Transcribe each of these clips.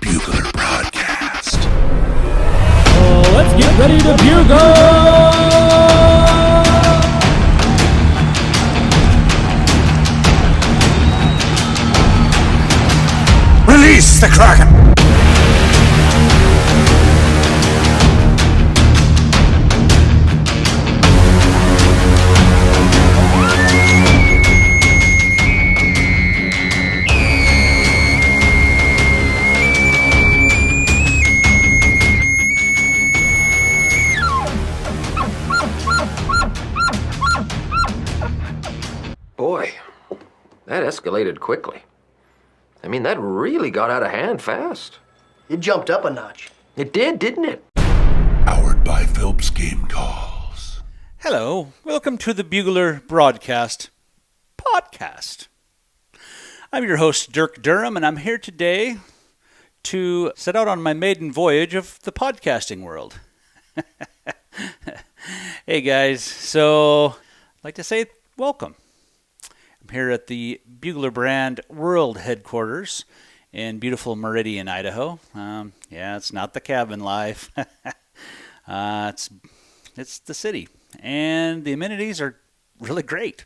Bugler Broadcast. Let's get ready to bugle! Release the Kraken! Boy, that escalated quickly. I mean, that really got out of hand fast. It jumped up a notch. It did, didn't it? Powered by Phelps Game Calls. Hello, welcome to the Bugler Broadcast podcast. I'm your host, Dirk Durham, and I'm here today to set out on my maiden voyage of the podcasting world. Hey guys, so I'd like to say welcome. I'm here at the Bugler brand world headquarters in beautiful Meridian, Idaho. It's not the cabin life. It's the city, and the amenities are really great.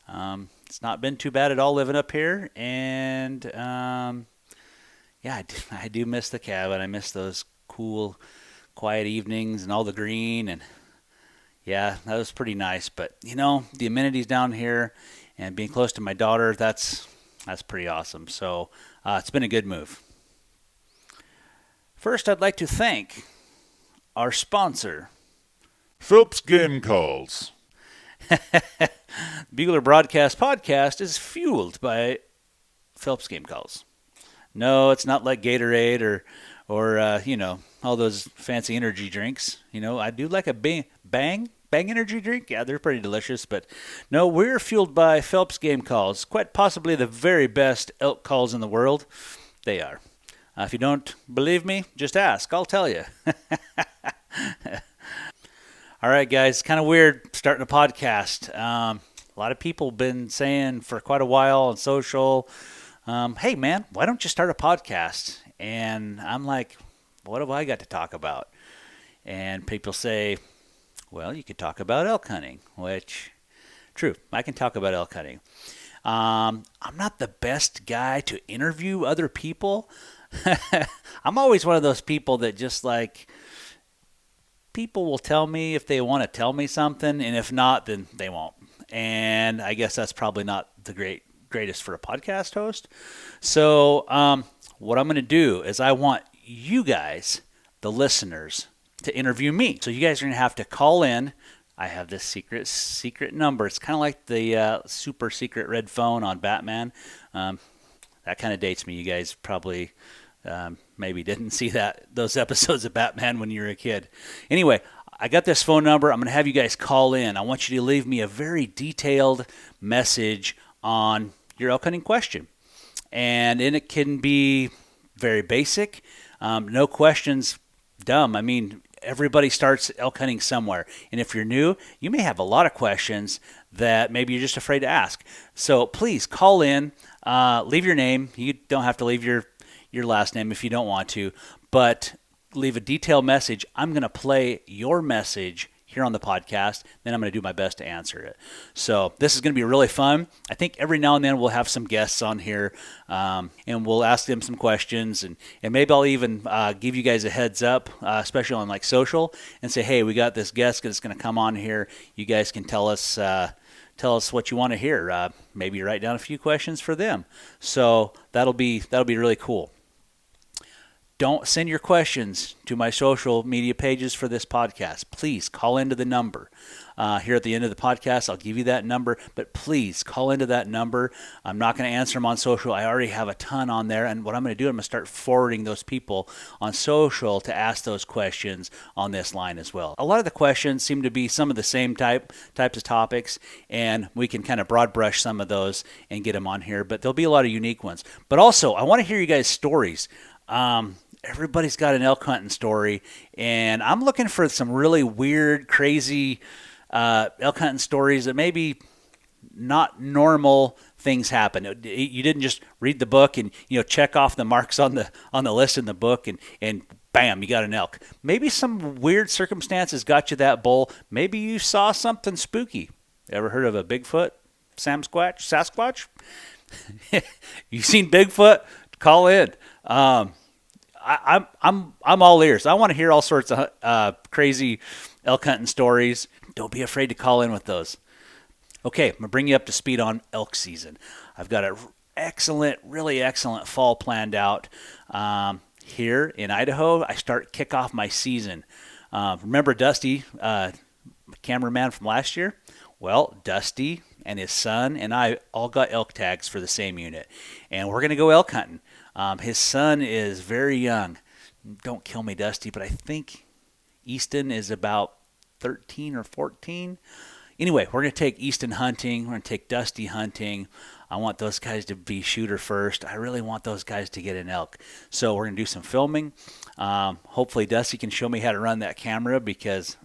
It's not been too bad at all living up here, and I do miss the cabin. I miss those cool, quiet evenings and all the green, and yeah, that was pretty nice. But you know, the amenities down here and being close to my daughter, that's pretty awesome. So it's been a good move. First, I'd like to thank our sponsor, Phelps Game Calls. Bugler Broadcast Podcast is fueled by Phelps Game Calls. No, it's not like Gatorade or all those fancy energy drinks. You know, I do like a Bang energy drink. Yeah, they're pretty delicious. But no, we're fueled by Phelps Game Calls. Quite possibly the very best elk calls in the world. They are. If you don't believe me, just ask. I'll tell you. All right, guys. Kind of weird starting a podcast. A lot of people have been saying for quite a while on social, hey, man, why don't you start a podcast? And I'm like, what have I got to talk about? And people say, well, you could talk about elk hunting, which, true, I can talk about elk hunting. I'm not the best guy to interview other people. I'm always one of those people that just like, people will tell me if they want to tell me something, and if not, then they won't. And I guess that's probably not the greatest for a podcast host. So what I'm going to do is I want you guys, the listeners, to interview me. So you guys are going to have to call in. I have this secret number. It's kind of like the super secret red phone on Batman. That kind of dates me. You guys probably maybe didn't see those episodes of Batman when you were a kid. Anyway, I got this phone number. I'm going to have you guys call in. I want you to leave me a very detailed message on your elk hunting question. And it can be very basic. No questions dumb. I mean, everybody starts elk hunting somewhere. And if you're new, you may have a lot of questions that maybe you're just afraid to ask. So please call in, leave your name. You don't have to leave your last name if you don't want to, but leave a detailed message. I'm going to play your message here on the podcast, then I'm going to do my best to answer it. So this is going to be really fun. I think every now and then we'll have some guests on here, and we'll ask them some questions, and maybe I'll even give you guys a heads up, especially on like social, and say, hey, we got this guest that's going to come on here. You guys can tell us what you want to hear. Maybe write down a few questions for them. So that'll be really cool. Don't send your questions to my social media pages for this podcast. Please call into the number. Here at the end of the podcast, I'll give you that number, but please call into that number. I'm not going to answer them on social. I already have a ton on there, and what I'm going to do, I'm going to start forwarding those people on social to ask those questions on this line as well. A lot of the questions seem to be some of the same types of topics, and we can kind of broad brush some of those and get them on here, but there'll be a lot of unique ones. But also, I want to hear you guys' stories. Everybody's got an elk hunting story, and I'm looking for some really weird, crazy elk hunting stories that maybe not normal things happen. You didn't just read the book and check off the marks on the list in the book and bam, you got an elk. Maybe some weird circumstances got you that bull. Maybe you saw something spooky. Ever heard of a Bigfoot, Sasquatch? You seen Bigfoot? Call in. I'm all ears. I want to hear all sorts of crazy elk hunting stories. Don't be afraid to call in with those. Okay, I'm gonna bring you up to speed on elk season. I've got an really excellent fall planned out. Here in Idaho, I kick off my season. Remember Dusty, cameraman from last year? Well, Dusty and his son and I all got elk tags for the same unit, and we're gonna go elk hunting. His son is very young. Don't kill me, Dusty, but I think Easton is about 13 or 14. Anyway, we're going to take Easton hunting. We're going to take Dusty hunting. I want those guys to be shooter first. I really want those guys to get an elk. So we're going to do some filming. Hopefully Dusty can show me how to run that camera because,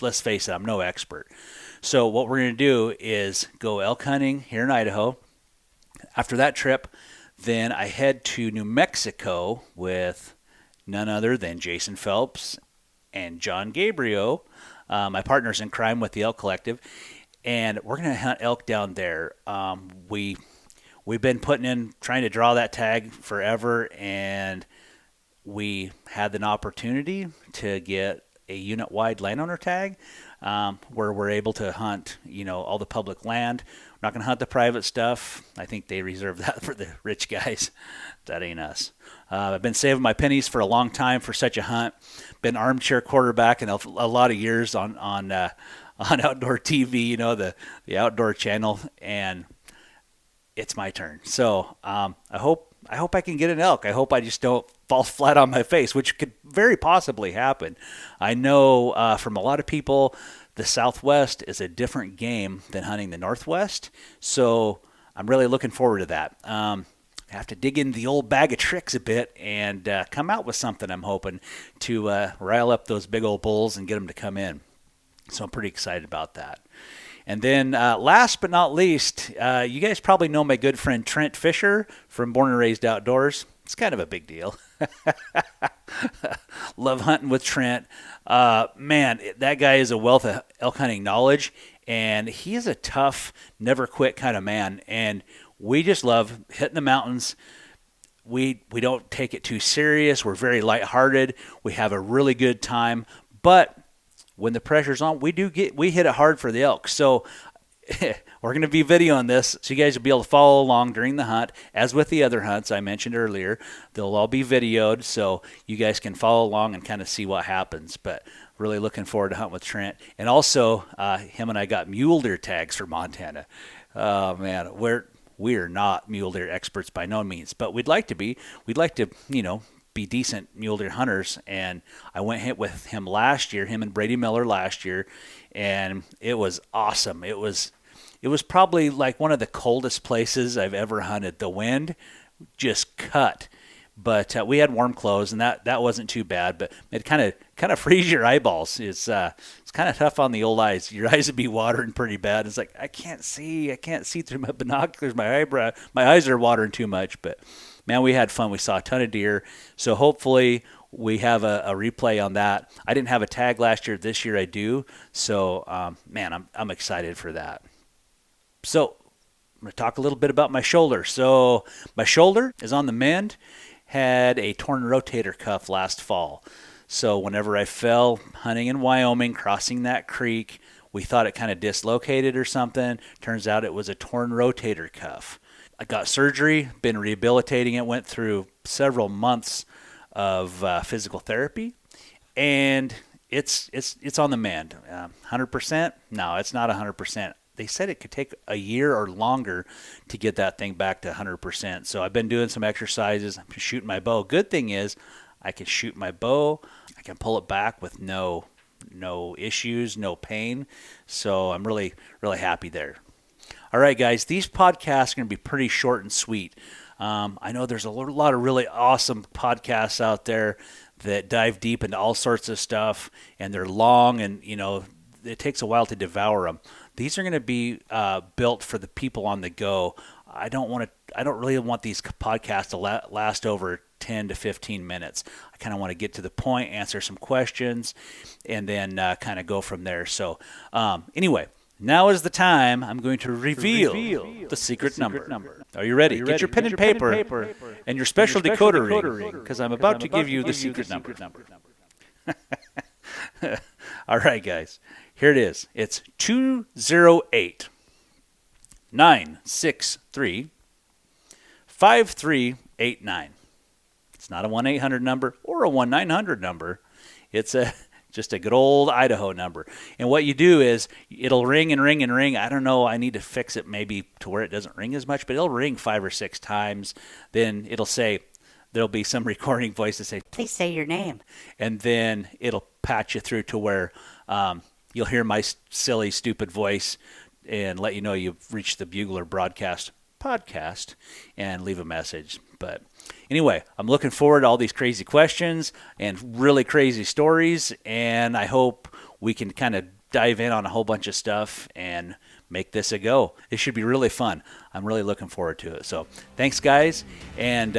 let's face it, I'm no expert. So what we're going to do is go elk hunting here in Idaho. After that trip, then I head to New Mexico with none other than Jason Phelps and John Gabriel, my partners in crime with the Elk Collective, and we're going to hunt elk down there. We've been trying to draw that tag forever, and we had an opportunity to get a unit-wide landowner tag where we're able to hunt, all the public land. We're not going to hunt the private stuff. I think they reserve that for the rich guys. That ain't us. I've been saving my pennies for a long time for such a hunt. Been armchair quarterback in a lot of years on outdoor TV, the outdoor channel, and it's my turn. So I hope I can get an elk. I hope I just don't fall flat on my face, which could very possibly happen. I know from a lot of people, the Southwest is a different game than hunting the Northwest. So I'm really looking forward to that. I have to dig into the old bag of tricks a bit and come out with something, I'm hoping, to rile up those big old bulls and get them to come in. So I'm pretty excited about that. And then last but not least, you guys probably know my good friend Trent Fisher from Born and Raised Outdoors. It's kind of a big deal. Love hunting with Trent. Man, that guy is a wealth of elk hunting knowledge, and he is a tough, never quit kind of man. And we just love hitting the mountains. We don't take it too serious. We're very lighthearted. We have a really good time. But when the pressure's on, we hit it hard for the elk. So we're going to be videoing this, so you guys will be able to follow along during the hunt. As with the other hunts I mentioned earlier, they'll all be videoed, so you guys can follow along and kind of see what happens. But really looking forward to hunting with Trent. And also, him and I got mule deer tags for Montana. Oh, man, we are not mule deer experts by no means, but we'd like to be. We'd like to, be decent mule deer hunters. And I went with him last year, him and Brady Miller last year, and it was awesome. It was probably like one of the coldest places I've ever hunted. The wind just cut, but we had warm clothes, and that wasn't too bad. But it kind of frees your eyeballs. It's kind of tough on the old eyes. Your eyes would be watering pretty bad. It's like I can't see through my binoculars. My eyes are watering too much. But man, we had fun. We saw a ton of deer. So hopefully we have a replay on that. I didn't have a tag last year. This year I do. So man, I'm excited for that. So I'm going to talk a little bit about my shoulder. So my shoulder is on the mend. Had a torn rotator cuff last fall. So whenever I fell hunting in Wyoming, crossing that creek, we thought it kind of dislocated or something. Turns out it was a torn rotator cuff. I got surgery, been rehabilitating it, went through several months of physical therapy, and it's on the mend. 100%? No, it's not 100%. They said it could take a year or longer to get that thing back to 100%. So I've been doing some exercises. I'm shooting my bow. Good thing is I can shoot my bow. I can pull it back with no issues, no pain. So I'm really, really happy there. All right, guys, these podcasts are going to be pretty short and sweet. I know there's a lot of really awesome podcasts out there that dive deep into all sorts of stuff, and they're long, and, it takes a while to devour them. These are going to be built for the people on the go. I don't really want these podcasts to last over 10 to 15 minutes. I kind of want to get to the point, answer some questions, and then kind of go from there. So anyway, now is the time I'm going to reveal the secret number. Are you ready? Get your pen and paper and your special decoder ring, because I'm about to give you the secret number. All right, guys. Here it is. It's 208 963 5389. It's not a 1-800 number or a 1-900 number. It's just a good old Idaho number. And what you do is it'll ring and ring and ring. I don't know. I need to fix it maybe to where it doesn't ring as much, but it'll ring 5 or 6 times. Then it'll say, there'll be some recording voice to say, please say your name. And then it'll patch you through to where you'll hear my silly, stupid voice and let you know you've reached the Bugler Broadcast podcast and leave a message. But anyway, I'm looking forward to all these crazy questions and really crazy stories, and I hope we can kind of dive in on a whole bunch of stuff and make this a go. It should be really fun. I'm really looking forward to it. So thanks, guys, and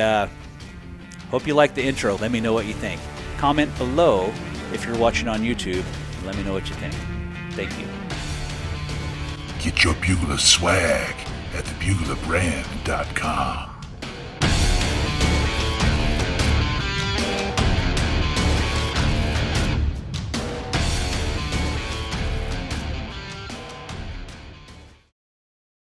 hope you like the intro. Let me know what you think. Comment below if you're watching on YouTube. Let me know what you think. Thank you. Get your Bugler swag at TheBuglerBrand.com.